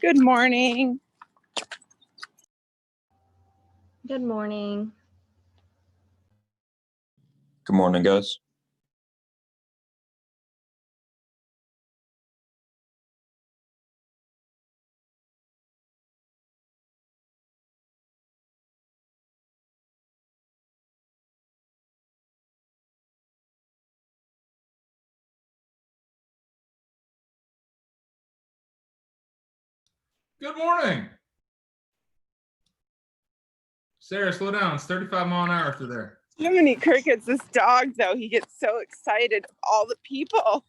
Good morning. Good morning. Good morning, guys. Good morning. Sarah, slow down. It's 35 mile an hour through there. Jiminy Crickets, this dog, though, he gets so excited. All the people.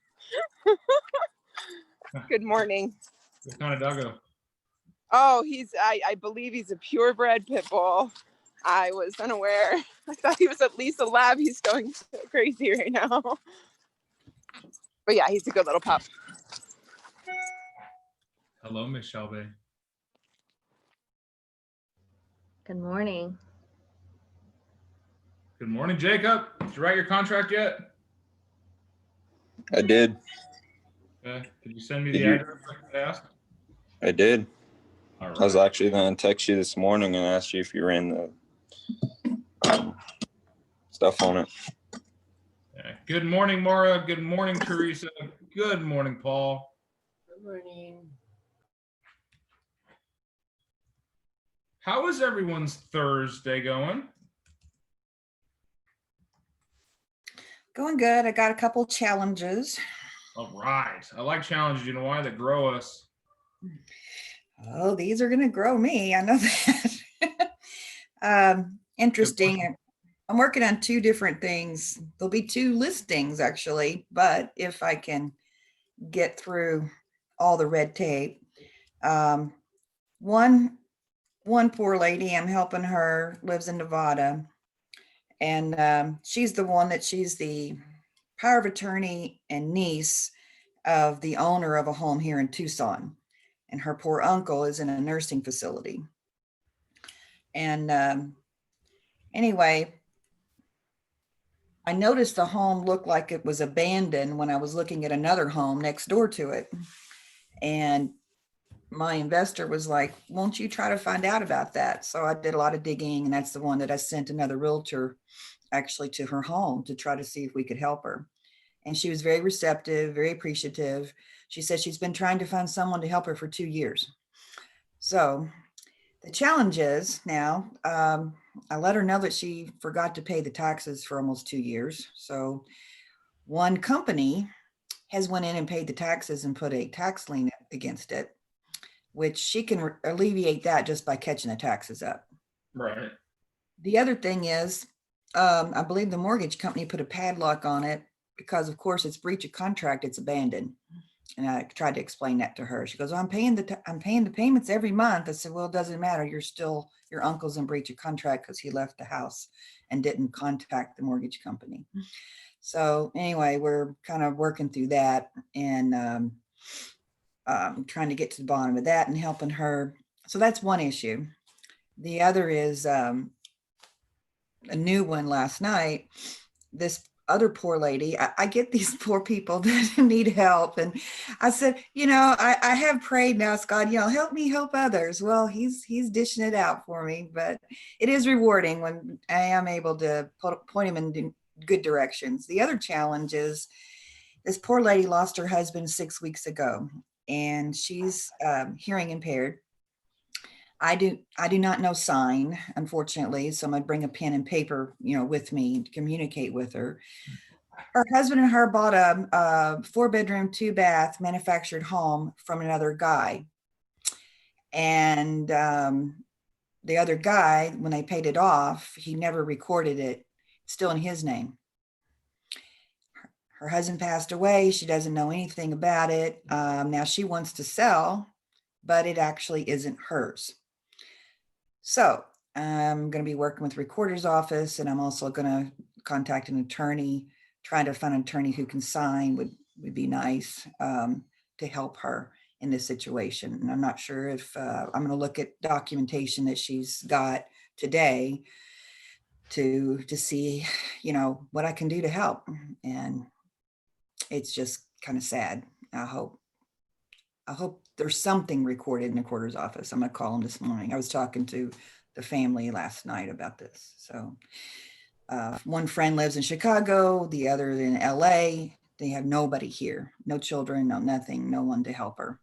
Good morning. What kind of doggo? Oh, I believe he's a purebred pit bull. I was unaware. I thought he was at least a lab. He's going so crazy right now. But yeah, he's a good little pup. Hello, Miss Shelby. Good morning. Good morning, Jacob. Did you write your contract yet? I did. Okay. Did you send me Did the you- address like I asked? I did. All I was right. actually going to text you this morning and ask you if you ran the stuff on it. Yeah. Good morning, Mara. Good morning, Teresa. Good morning, Paul. Good morning. How is everyone's Thursday going? Going good. I got a couple challenges. All right. I like challenges. You know why? They grow us. Oh, these are going to grow me. I know that. Interesting. I'm working on two different things. There'll be two listings actually, but if I can get through all the red tape. One poor lady, I'm helping her, lives in Nevada. And she's the power of attorney and niece of the owner of a home here in Tucson. And her poor uncle is in a nursing facility. And anyway, I noticed the home looked like it was abandoned when I was looking at another home next door to it. And my investor was like, won't you try to find out about that? So I did a lot of digging, and that's the one that I sent another realtor actually to her home to try to see if we could help her. And she was very receptive, very appreciative. She said she's been trying to find someone to help her for 2 years. So the challenge is now, I let her know that she forgot to pay the taxes for almost 2 years. So one company has went in and paid the taxes and put a tax lien against it, which she can alleviate that just by catching the taxes up. Right. The other thing is, I believe the mortgage company put a padlock on it because, of course, it's breach of contract, it's abandoned. And I tried to explain that to her. She goes, I'm paying the payments every month. I said, well, it doesn't matter. Your uncle's in breach of contract because he left the house and didn't contact the mortgage company. So anyway, we're kind of working through that and trying to get to the bottom of that and helping her. So that's one issue. The other is a new one last night. This other poor lady, I get these poor people that need help. And I said, I have prayed and asked God, help me help others. Well, he's dishing it out for me, but it is rewarding when I am able to point him in good directions. The other challenge is this poor lady lost her husband 6 weeks ago, and she's hearing impaired. I do not know sign, unfortunately, so I'm gonna bring a pen and paper, with me to communicate with her. Her husband and her bought a 4-bedroom, 2-bath manufactured home from another guy. And the other guy, when they paid it off, he never recorded it. It's still in his name. Her husband passed away. She doesn't know anything about it. Now she wants to sell, but it actually isn't hers. So I'm going to be working with the recorder's office, and I'm also going to contact an attorney. Trying to find an attorney who can sign would be nice to help her in this situation. And I'm not sure if I'm going to look at documentation that she's got today to see, what I can do to help. And it's just kind of sad. I hope there's something recorded in the recorder's office. I'm gonna call them this morning. I was talking to the family last night about this. So one friend lives in Chicago, the other in LA. They have nobody here, no children, no nothing, no one to help her.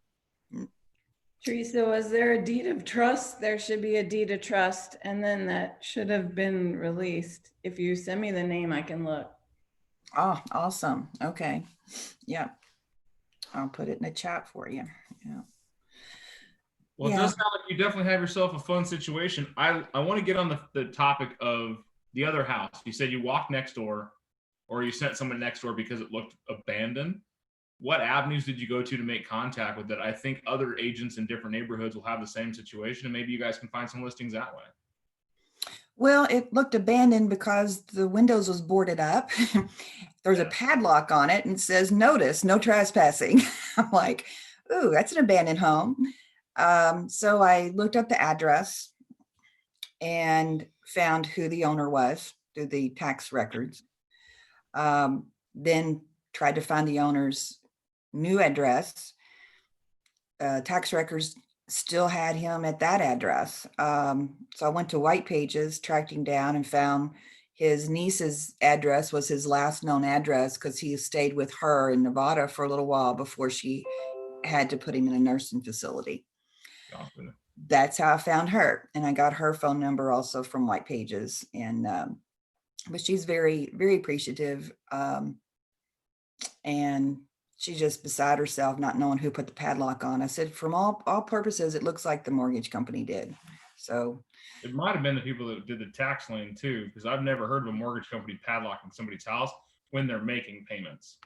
Teresa, was there a deed of trust? There should be a deed of trust, and then that should have been released. If you send me the name, I can look. Oh, awesome. Okay. Yeah. I'll put it in the chat for you. Yeah. Well, it Yeah. does sound like you definitely have yourself a fun situation. I want to get on the topic of the other house. You said you walked next door, or you sent someone next door because it looked abandoned. What avenues did you go to make contact with it? I think other agents in different neighborhoods will have the same situation, and maybe you guys can find some listings that way. Well, it looked abandoned because the windows was boarded up. There's a Yeah. padlock on it and it says notice, no trespassing. I'm like, ooh, that's an abandoned home. So I looked up the address and found who the owner was through the tax records. Then tried to find the owner's new address. Tax records still had him at that address. So I went to White Pages, tracked him down and found his niece's address was his last known address because he stayed with her in Nevada for a little while before she had to put him in a nursing facility. Gotcha. That's how I found her. And I got her phone number also from White Pages. And but she's very, very appreciative. And she's just beside herself, not knowing who put the padlock on. I said, from all purposes, it looks like the mortgage company did. So It might have been the people that did the tax lien too, because I've never heard of a mortgage company padlocking somebody's house when they're making payments.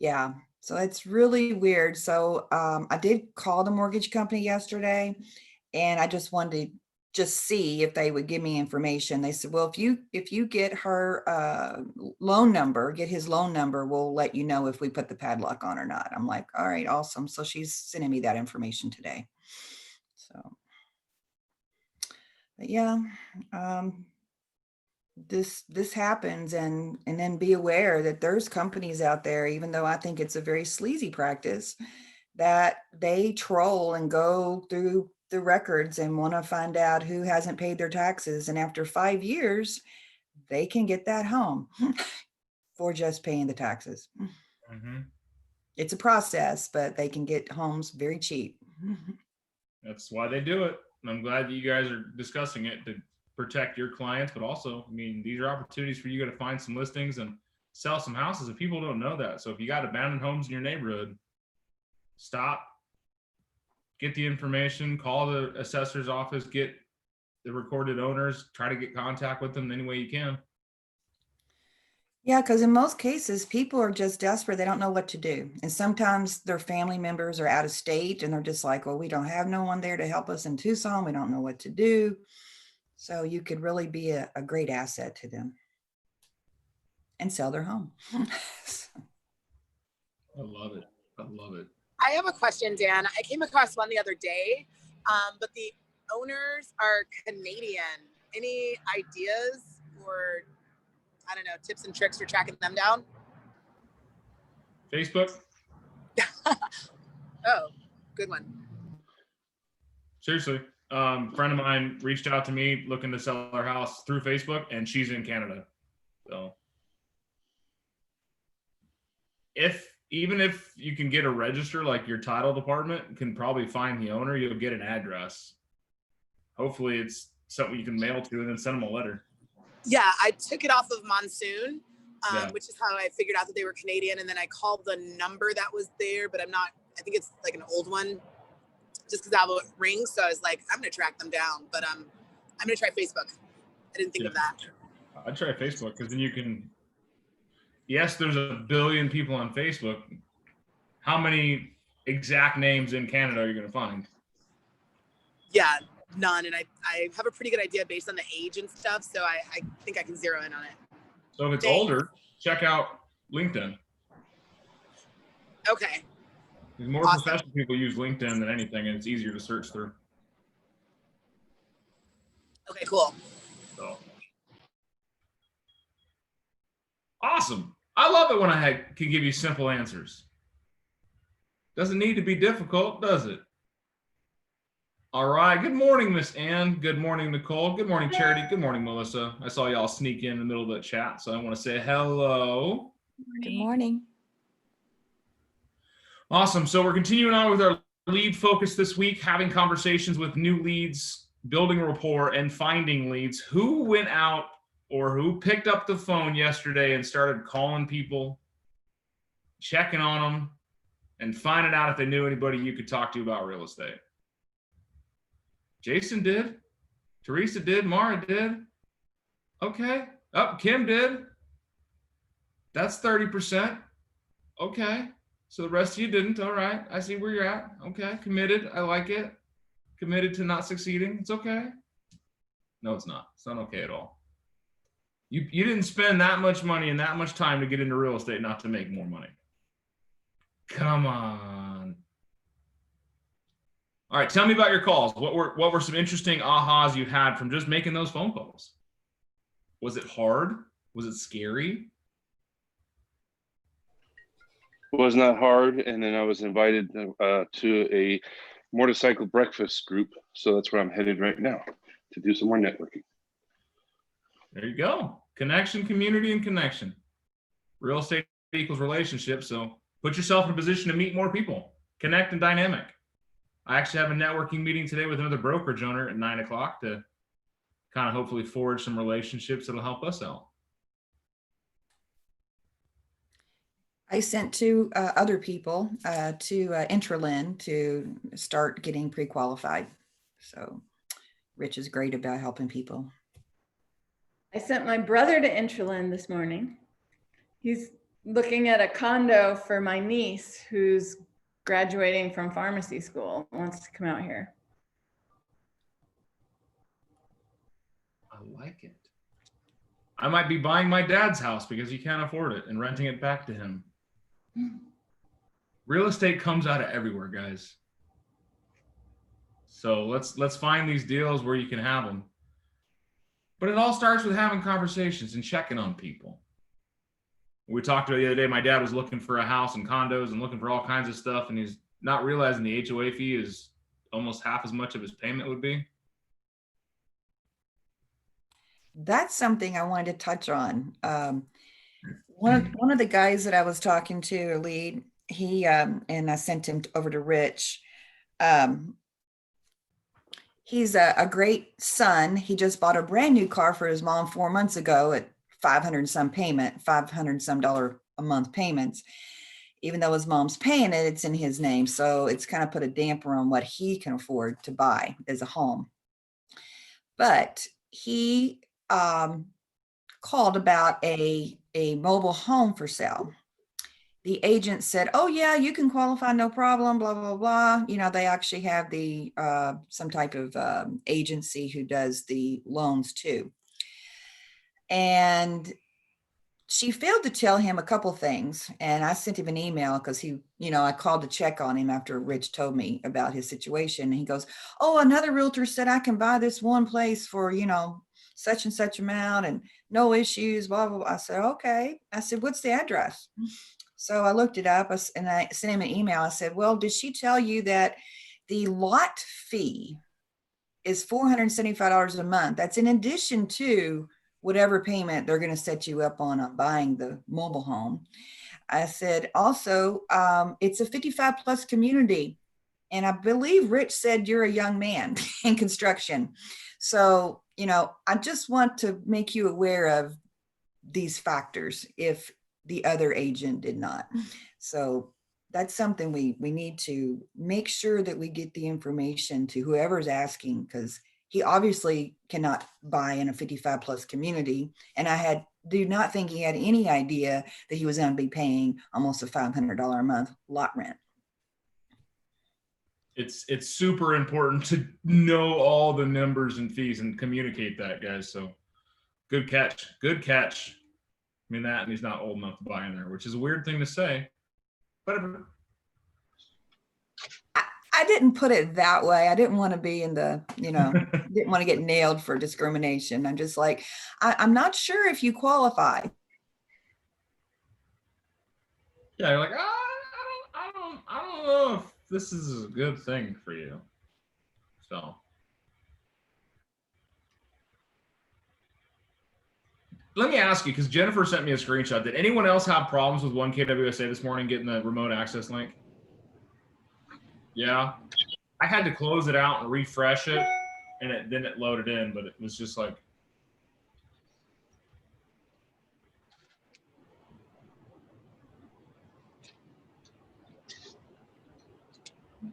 yeah, so it's really weird. So I did call the mortgage company yesterday, and I just wanted to just see if they would give me information. They said, well, if you get her loan number, get his loan number, we'll let you know if we put the padlock on or not. I'm like, all right, awesome. So she's sending me that information today. So, but yeah, this happens, and then be aware that there's companies out there, even though I think it's a very sleazy practice, that they troll and go through the records and want to find out who hasn't paid their taxes. And after 5 years, they can get that home for just paying the taxes. Mm-hmm. It's a process, but they can get homes very cheap. That's why they do it. And I'm glad that you guys are discussing it to protect your clients, but also, I mean, these are opportunities for you to find some listings and sell some houses, and people don't know that. So if you got abandoned homes in your neighborhood, stop, get the information, call the assessor's office, get the recorded owners, try to get contact with them any way you can. Yeah, because in most cases, people are just desperate. They don't know what to do. And sometimes their family members are out of state and they're just like, well, we don't have no one there to help us in Tucson. We don't know what to do. So you could really be a great asset to them and sell their home. I love it. I love it. I have a question, Dan. I came across one the other day, but the owners are Canadian. Any ideas or, I don't know, tips and tricks for tracking them down? Facebook? Oh, good one. Seriously. Friend of mine reached out to me looking to sell her house through Facebook, and she's in Canada. So even if you can get a register, like your title department can probably find the owner, you'll get an address. Hopefully it's something you can mail to and then send them a letter. Yeah, I took it off of Monsoon, Yeah. which is how I figured out that they were Canadian. And then I called the number that was there, but I think it's like an old one, just because I have a ring. So I was like, I'm going to track them down, but I'm going to try Facebook. I didn't think of that. I'd try Facebook, because then you can, yes, there's a billion people on Facebook. How many exact names in Canada are you going to find? Yeah, none. And I have a pretty good idea based on the age and stuff. So I think I can zero in on it. So if it's Thanks. older, check out LinkedIn. Okay. Because more Awesome. professional people use LinkedIn than anything, and it's easier to search through. Okay, cool. So awesome. I love it when I can give you simple answers. Doesn't need to be difficult, does it? All right. Good morning, Miss Ann. Good morning, Nicole. Good morning, Charity. Good morning, Melissa. I saw y'all sneak in the middle of the chat, so I want to say hello. Good morning. Awesome. So we're continuing on with our lead focus this week, having conversations with new leads, building rapport, and finding leads. Who went out or who picked up the phone yesterday and started calling people, checking on them, and finding out if they knew anybody you could talk to about real estate? Jason did. Teresa did. Mara did. Okay. Oh, Kim did. That's 30%. Okay. So the rest of you didn't. All right. I see where you're at. Okay. Committed. I like it. Committed to not succeeding. It's okay. No, it's not. It's not okay at all. You didn't spend that much money and that much time to get into real estate not to make more money. Come on. All right, tell me about your calls. What were some interesting ahas you had from just making those phone calls? Was it hard? Was it scary? It was not hard, and then I was invited to a motorcycle breakfast group, so that's where I'm headed right now to do some more networking. There you go. Connection, community, and connection. Real estate equals relationship, so put yourself in a position to meet more people. Connect and dynamic. I actually have a networking meeting today with another brokerage owner at 9 o'clock to kind of hopefully forge some relationships that'll help us out. I sent two other people to Intralin to start getting pre-qualified. So Rich is great about helping people. I sent my brother to Intralin this morning. He's looking at a condo for my niece who's graduating from pharmacy school, wants to come out here. I like it. I might be buying my dad's house because he can't afford it and renting it back to him. Real estate comes out of everywhere, guys. So let's find these deals where you can have them. But it all starts with having conversations and checking on people. We talked about the other day, my dad was looking for a house and condos and looking for all kinds of stuff, and he's not realizing the HOA fee is almost half as much of his payment would be. That's something I wanted to touch on. One of the guys that I was talking to, a lead, he and I sent him over to Rich. He's a great son. He just bought a brand new car for his mom 4 months ago at $500 some a month payments. Even though his mom's paying it, it's in his name. So it's kind of put a damper on what he can afford to buy as a home. But he called about a mobile home for sale. The agent said, oh yeah, you can qualify, no problem, blah, blah, blah. You know, they actually have the some type of agency who does the loans too. And she failed to tell him a couple things. And I sent him an email because he, you know, I called to check on him after Rich told me about his situation. And he goes, oh, another realtor said I can buy this one place for, you know, such and such amount and no issues, blah, blah, blah. I said, okay. I said, what's the address? So I looked it up and I sent him an email. I said, well, did she tell you that the lot fee is $475 a month? That's in addition to whatever payment they're going to set you up on buying the mobile home. I said, also, it's a 55 plus community. And I believe Rich said you're a young man in construction. So, you know, I just want to make you aware of these factors if the other agent did not. So that's something we need to make sure that we get the information to whoever's asking, because he obviously cannot buy in a 55 plus community. And I do not think he had any idea that he was going to be paying almost a $500 a month lot rent. It's super important to know all the numbers and fees and communicate that, guys. So good catch. Good catch. I mean that, and he's not old enough to buy in there, which is a weird thing to say. But I didn't put it that way. I didn't want to be in the, you know, didn't want to get nailed for discrimination. I'm just like, I'm not sure if you qualify. Yeah, you're like, I don't know know if this is a good thing for you. So. Let me ask you, because Jennifer sent me a screenshot. Did anyone else have problems with 1KWSA this morning getting the remote access link? Yeah. I had to close it out and refresh it, and then it loaded in, but it was just like.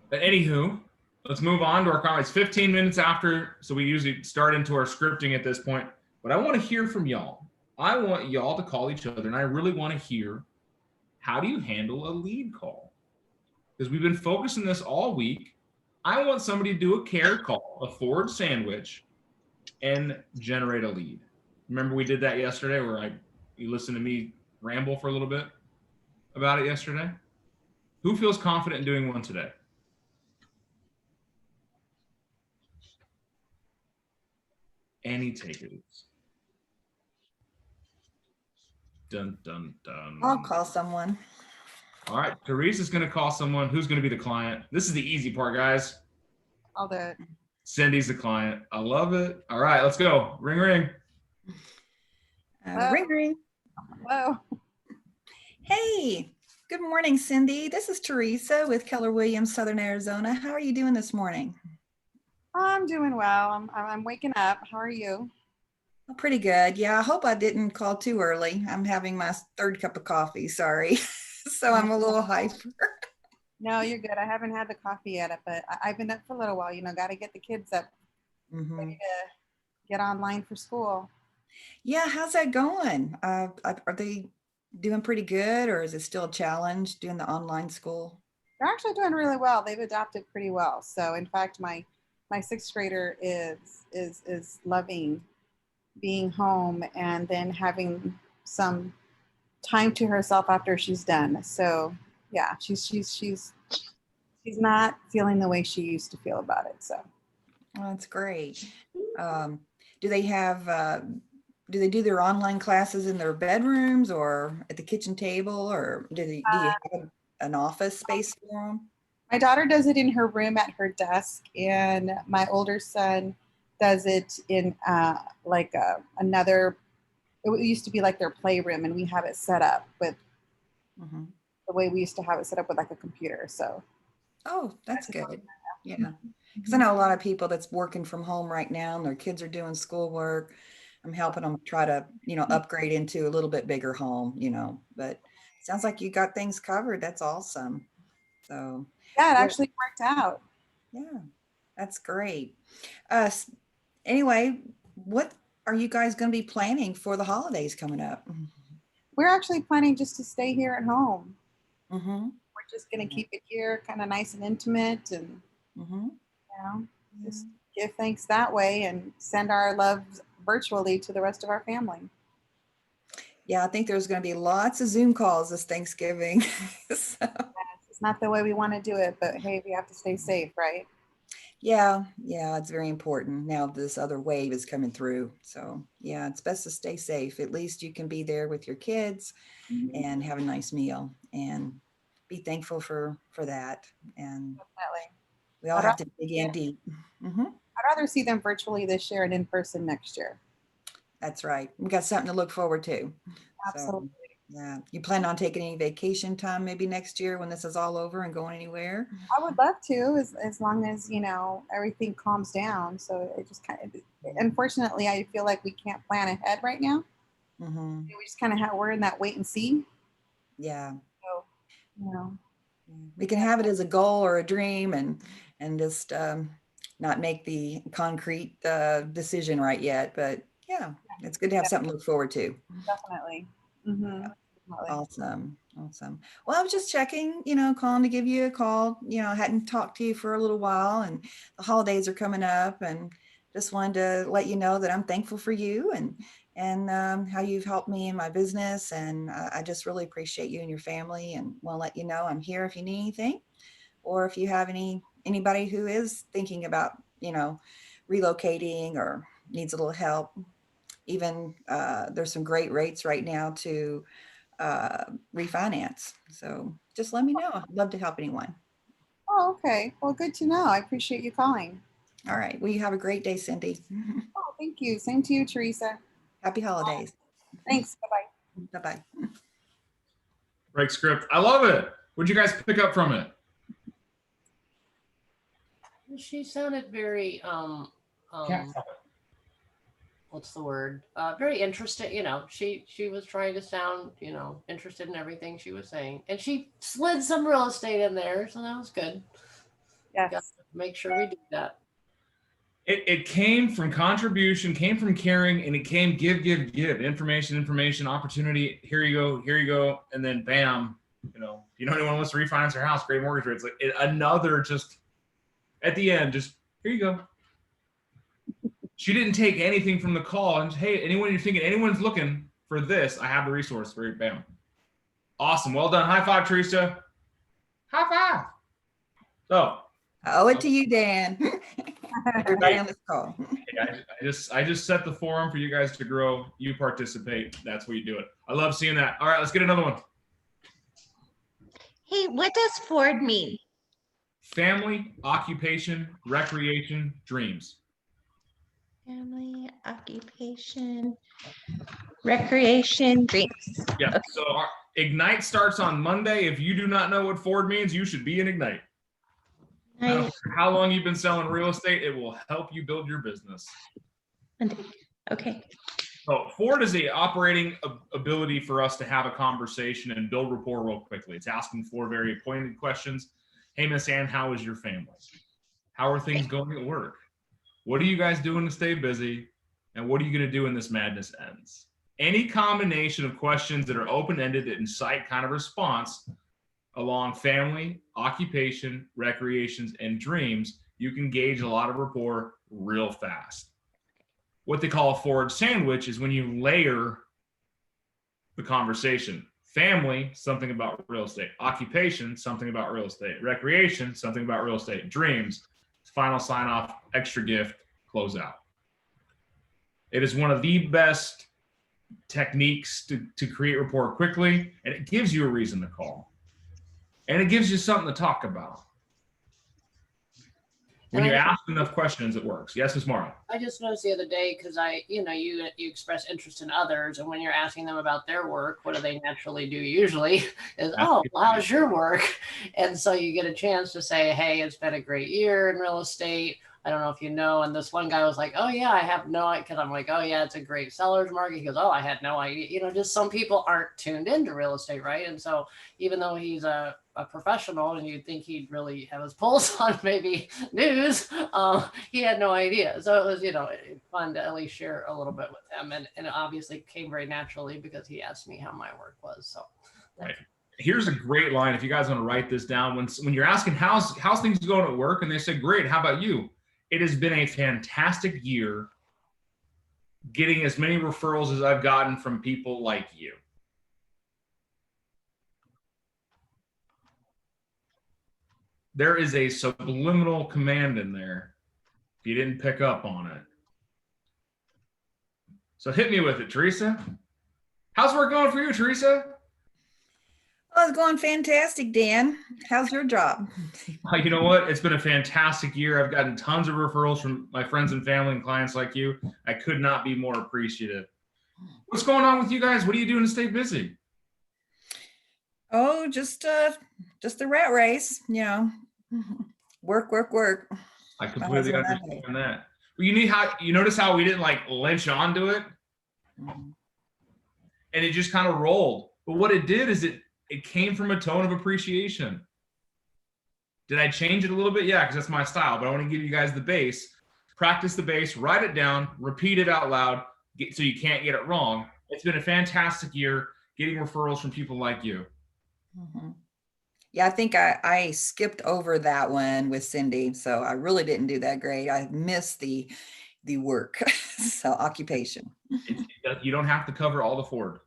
But anywho, let's move on to our comments. 15 minutes after, so we usually start into our scripting at this point. But I want to hear from y'all. I want y'all to call each other, and I really want to hear, how do you handle a lead call? Because we've been focusing this all week. I want somebody to do a care call, a forward sandwich, and generate a lead. Remember we did that yesterday where you listened to me ramble for a little bit about it yesterday? Who feels confident in doing one today? Any takers? Dun, dun, dun. I'll call someone. All right, Therese is going to call someone. Who's going to be the client? This is the easy part, guys. I'll do it. Cindy's the client. I love it. All right, let's go. Ring, ring. Ring, ring. Hello. Hey, good morning, Cindy. This is Teresa with Keller Williams, Southern Arizona. How are you doing this morning? I'm doing well. I'm waking up. How are you? Oh, pretty good. Yeah, I hope I didn't call too early. I'm having my third cup of coffee, sorry. So I'm a little hyper. No, you're good. I haven't had the coffee yet, but I've been up for a little while. Got to get the kids up, ready to get online for school. Yeah, how's that going? Are they doing pretty good, or is it still a challenge doing the online school? They're actually doing really well. They've adapted pretty well. So in fact, my sixth grader is loving being home and then having some time to herself after she's done. So yeah, she's not feeling the way she used to feel about it. So well, that's great. Do they have do they do their online classes in their bedrooms or at the kitchen table, or do you have an office space for them? My daughter does it in her room at her desk, and my older son does it in another. It used to be like their playroom, and we have it set up with the way we used to have it set up with like a computer. So, oh, that's good. Yeah, because I know a lot of people that's working from home right now, and their kids are doing schoolwork. I'm helping them try to, upgrade into a little bit bigger home, but it sounds like you got things covered. That's awesome. So yeah, it actually worked out. Yeah, that's great. Anyway, what are you guys going to be planning for the holidays coming up? We're actually planning just to stay here at home. Mm-hmm. We're just going to keep it here kind of nice and intimate, and just give thanks that way and send our loves virtually to the rest of our family. Yeah, I think there's going to be lots of Zoom calls this Thanksgiving. So. It's not the way we want to do it, but hey, we have to stay safe, right? Yeah, it's very important. Now this other wave is coming through. So yeah, it's best to stay safe. At least you can be there with your kids and have a nice meal and be thankful for that. And definitely. We all have to dig in deep. I'd rather see them virtually this year and in person next year. That's right. We got something to look forward to. Absolutely. So, yeah. You plan on taking any vacation time maybe next year when this is all over and going anywhere? I would love to, as long as, everything calms down. So it just kind of, unfortunately, I feel like we can't plan ahead right now. We just kind of we're in that wait and see. Yeah. So, we can have it as a goal or a dream and just not make the concrete decision right yet. But yeah, it's good to have something to look forward to. Definitely. Awesome. Well, I was just checking, calling to give you a call. I hadn't talked to you for a little while, and the holidays are coming up, and just wanted to let you know that I'm thankful for you and how you've helped me in my business. And I just really appreciate you and your family, and want to let you know I'm here if you need anything, or if you have anybody who is thinking about, relocating or needs a little help. Even there's some great rates right now to refinance. So just let me know. I'd love to help anyone. Oh, okay. Well, good to know. I appreciate you calling. All right. Well, you have a great day, Cindy. Oh, thank you. Same to you, Teresa. Happy holidays. Thanks. Bye-bye. Bye-bye. Break script. I love it. What'd you guys pick up from it? She sounded very what's the word? Very interested. You know, she was trying to sound, you know, interested in everything she was saying, and she slid some real estate in there, so that was good. Yes. Got to make sure we do that. It came from contribution, came from caring, and it came give, information, opportunity. Here you go, and then bam, you know anyone wants to refinance their house, great mortgage rates. Like another, just at the end, just here you go. She didn't take anything from the call, and hey, anyone you're thinking anyone's looking for this, I have the resource for you. Bam, awesome, well done, high five, Teresa. High five. So I owe it to you, Dan. Everybody on this call. I just set the forum for you guys to grow. You participate. That's where you do it. I love seeing that. All right, let's get another one. Hey, what does Ford mean? Family, occupation, recreation, dreams. Family, occupation, recreation, dreams. Yeah. Okay. So our Ignite starts on Monday. If you do not know what Ford means, you should be in Ignite. I don't care how long you've been selling real estate, it will help you build your business. Okay. So Ford is a operating ability for us to have a conversation and build rapport real quickly. It's asking for very pointed questions. Hey, Miss Ann, how is your family? How are things going at work? What are you guys doing to stay busy? And what are you going to do when this madness ends? Any combination of questions that are open-ended that incite kind of response along family, occupation, recreations, and dreams, you can gauge a lot of rapport real fast. What they call a Ford sandwich is when you layer the conversation. Family, something about real estate. Occupation, something about real estate. Recreation, something about real estate. Dreams, final sign off, extra gift, close out. It is one of the best techniques to create rapport quickly, and it gives you a reason to call. And it gives you something to talk about. When you ask enough questions, it works. Yes, Ms. Mara. I just noticed the other day, because you express interest in others, and when you're asking them about their work, what do they naturally do usually? Is, oh, well, how's your work? And so you get a chance to say, hey, it's been a great year in real estate. I don't know if you know. And this one guy was like, oh yeah, I have no idea. Because I'm like, oh yeah, it's a great seller's market. He goes, oh, I had no idea. You know, just some people aren't tuned into real estate, right? And so even though he's a professional and you'd think he'd really have his pulse on maybe news, he had no idea. So it was, fun to at least share a little bit with him. And it obviously came very naturally because he asked me how my work was. So right. Here's a great line. If you guys want to write this down, when you're asking how's things going at work, and they say, great, how about you? It has been a fantastic year getting as many referrals as I've gotten from people like you. There is a subliminal command in there if you didn't pick up on it. So hit me with it, Teresa. How's work going for you, Teresa? Oh, it's going fantastic, Dan. How's your job? You know what? It's been a fantastic year. I've gotten tons of referrals from my friends and family and clients like you. I could not be more appreciative. What's going on with you guys? What are you doing to stay busy? Oh, just the rat race, work. I completely understand that. Well, you notice how we didn't like lynch onto it, and it just kind of rolled. But what it did is it came from a tone of appreciation. Did I change it a little bit? Yeah, because that's my style, but I want to give you guys the base. Practice the base, write it down, repeat it out loud so you can't get it wrong. It's been a fantastic year getting referrals from people like you. Mm-hmm. Yeah, I think I skipped over that one with Cindy, so I really didn't do that great. I missed the work, so occupation. You don't have to cover all the Ford.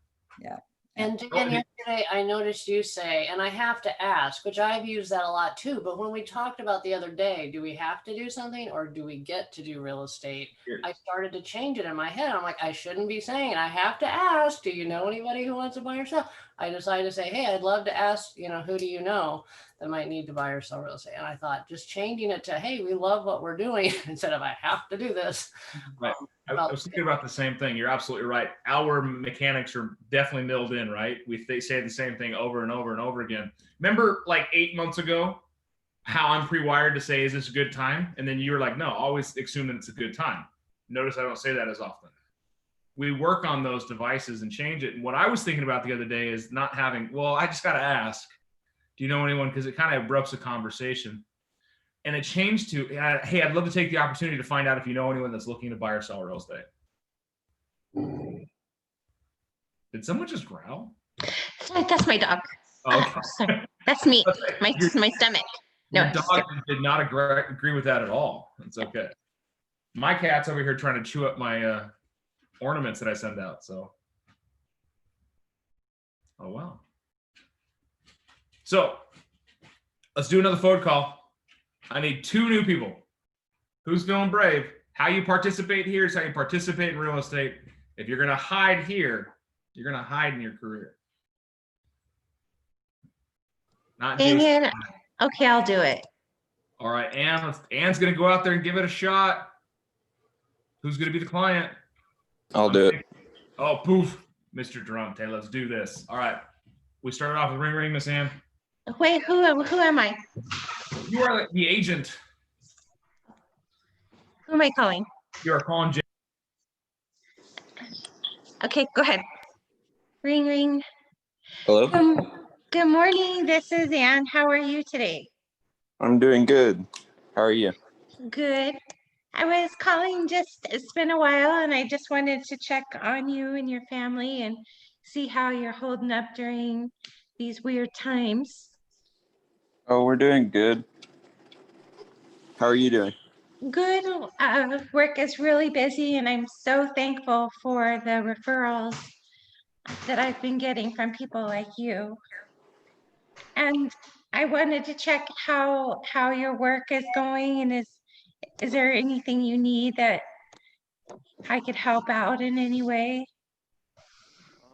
Yeah. And Dan, yesterday I noticed you say, and I have to ask, which I've used that a lot too, but when we talked about the other day, do we have to do something or do we get to do real estate? Here. I started to change it in my head. I'm like, I shouldn't be saying, I have to ask, do you know anybody who wants to buy or sell? I decided to say, hey, I'd love to ask, who do you know that might need to buy or sell real estate? And I thought just changing it to, hey, we love what we're doing instead of I have to do this. Right. I was thinking about the same thing. You're absolutely right. Our mechanics are definitely milled in, right? They say the same thing over and over and over again. Remember like 8 months ago, how I'm pre-wired to say, is this a good time? And then you were like, no, always assume that it's a good time. Notice I don't say that as often. We work on those devices and change it. And what I was thinking about the other day is not having, well, I just got to ask, do you know anyone? Because it kind of abrupts the conversation. And it changed to, hey, I'd love to take the opportunity to find out if you know anyone that's looking to buy or sell real estate. Did someone just growl? Sorry, that's my dog. Oh, okay. Sorry, that's me. My stomach. No, Your dog did not agree with that at all. It's okay. My cat's over here trying to chew up my ornaments that I send out. So, oh wow. So let's do another phone call. I need 2 new people. Who's feeling brave? How you participate here is how you participate in real estate. If you're gonna hide here, you're gonna hide in your career. Not dang Jason. it. Okay, I'll do it. All right, Ann's gonna go out there and give it a shot. Who's gonna be the client? I'll do it. Oh, poof, Mr. Durante, let's do this. All right, we started off with ring, Miss Ann. Wait, who am I? You are the agent. Who am I calling? You are calling Jay. Okay, go ahead. Ring, ring. Hello? Good morning. This is Ann. How are you today? I'm doing good. How are you? Good. I was calling it's been a while and I just wanted to check on you and your family and see how you're holding up during these weird times. Oh, we're doing good. How are you doing? Good. Work is really busy and I'm so thankful for the referrals that I've been getting from people like you. And I wanted to check how your work is going, and is there anything you need that I could help out in any way?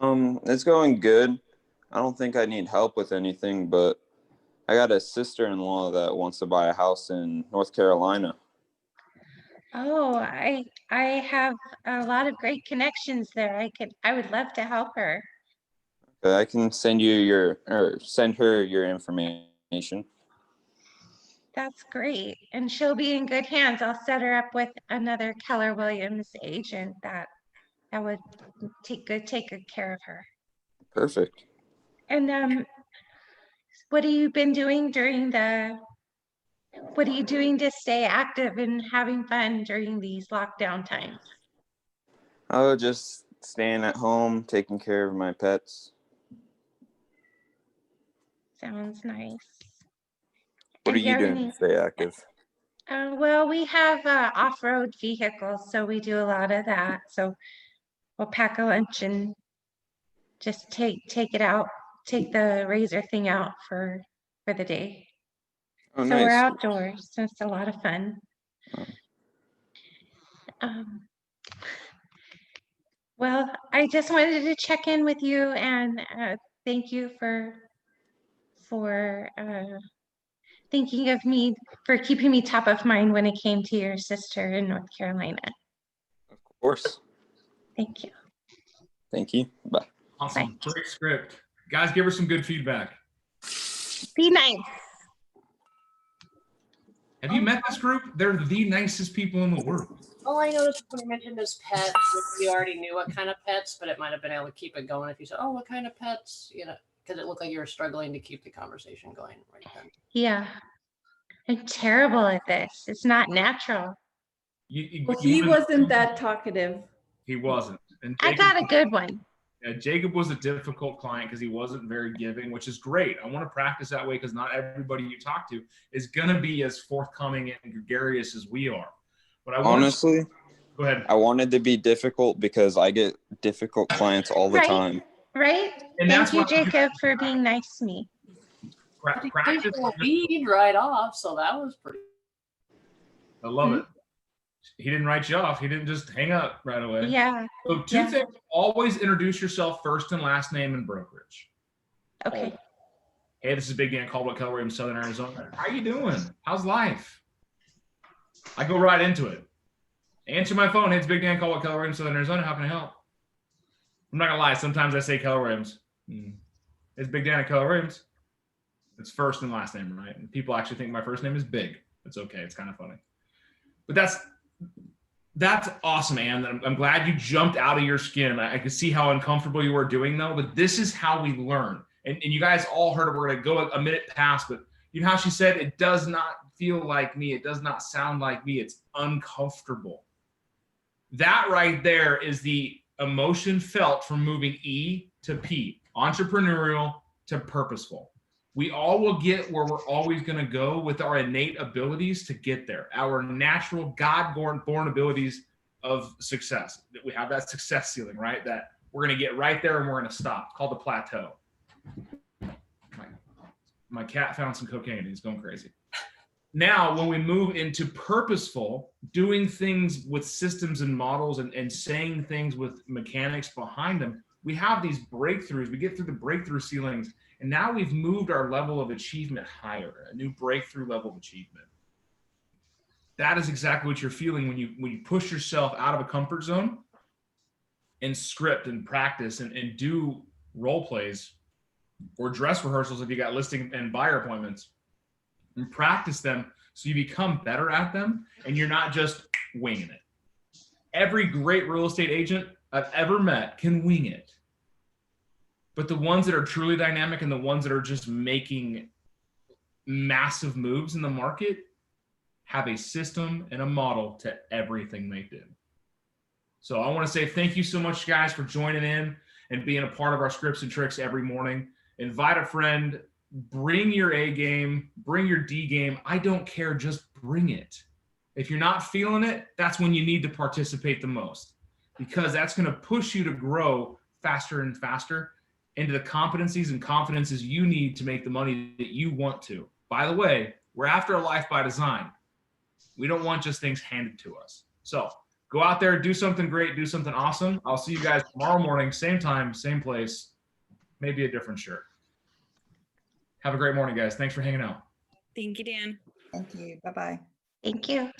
It's going good. I don't think I need help with anything, but I got a sister-in-law that wants to buy a house in North Carolina. Oh, I have a lot of great connections there. I would love to help her. I can send her your information. That's great. And she'll be in good hands. I'll set her up with another Keller Williams agent that would take good care of her. Perfect. And what have you been doing what are you doing to stay active and having fun during these lockdown times? Oh, just staying at home, taking care of my pets. Sounds nice. What are And do you have doing any- to stay active? Well, we have off-road vehicles, so we do a lot of that. So we'll pack a lunch and just take it out, take the razor thing out for the day. Oh, So nice. we're outdoors, so it's a lot of fun. Well, I just wanted to check in with you and thank you for thinking of me, for keeping me top of mind when it came to your sister in North Carolina. Of course. Thank you. Thank you. Bye. Awesome. Great script. Guys, give her some good feedback. Be nice. Have you met this group? They're the nicest people in the world. All I noticed when you mentioned is pets, you already knew what kind of pets, but it might have been able to keep it going if you said, oh, what kind of pets? Because it looked like you were struggling to keep the conversation going right then. Yeah. I'm terrible at this. It's not natural. Well, he wasn't that talkative. He wasn't. And I got a good one. Jacob was a difficult client because he wasn't very giving, which is great. I want to practice that way because not everybody you talk to is going to be as forthcoming and gregarious as we are. But Honestly, go ahead. I wanted to be difficult because I get difficult clients all the time. Right? And Thank you, Jacob, for being nice to me. Practice. Lead right off, so that was pretty. I love it. He didn't write you off. He didn't just hang up right away. Yeah. So two things. Always introduce yourself first and last name and brokerage. Okay. Hey, this is Big Dan Caldwell, Keller Williams, Southern Arizona. How you doing? How's life? I go right into it. Answer my phone. Hey, it's Big Dan Caldwell, Keller Williams, Southern Arizona. How can I help? I'm not gonna lie. Sometimes I say Keller Williams. It's Big Dan at Keller Williams. It's first and last name, right? And people actually think my first name is Big. It's okay. It's kind of funny. But that's awesome, Ann. I'm glad you jumped out of your skin. I could see how uncomfortable you were doing, though. But this is how we learn. And you guys all heard it. We're going to go a minute past. But you know how she said, it does not feel like me. It does not sound like me. It's uncomfortable. That right there is the emotion felt from moving E to P, entrepreneurial to purposeful. We all will get where we're always going to go with our innate abilities to get there, our natural God-born abilities of success. We have that success ceiling, right? That we're going to get right there and we're going to stop, called the plateau. My cat found some cocaine. He's going crazy. Now, when we move into purposeful, doing things with systems and models and saying things with mechanics behind them, we have these breakthroughs. We get through the breakthrough ceilings, and now we've moved our level of achievement higher, a new breakthrough level of achievement. That is exactly what you're feeling when you push yourself out of a comfort zone and script and practice and do role plays or dress rehearsals if you got listing and buyer appointments, and practice them so you become better at them and you're not just winging it. Every great real estate agent I've ever met can wing it. But the ones that are truly dynamic and the ones that are just making massive moves in the market have a system and a model to everything they do. So I want to say thank you so much, guys, for joining in and being a part of our Scripts and Tricks every morning. Invite a friend, bring your A game, bring your D game. I don't care, just bring it. If you're not feeling it, that's when you need to participate the most, because that's going to push you to grow faster and faster into the competencies and confidences you need to make the money that you want to. By the way, we're after a life by design. We don't want just things handed to us. So go out there, do something great, do something awesome. I'll see you guys tomorrow morning, same time, same place, maybe a different shirt. Have a great morning, guys. Thanks for hanging out. Thank you, Dan. Thank you. Bye-bye. Thank you.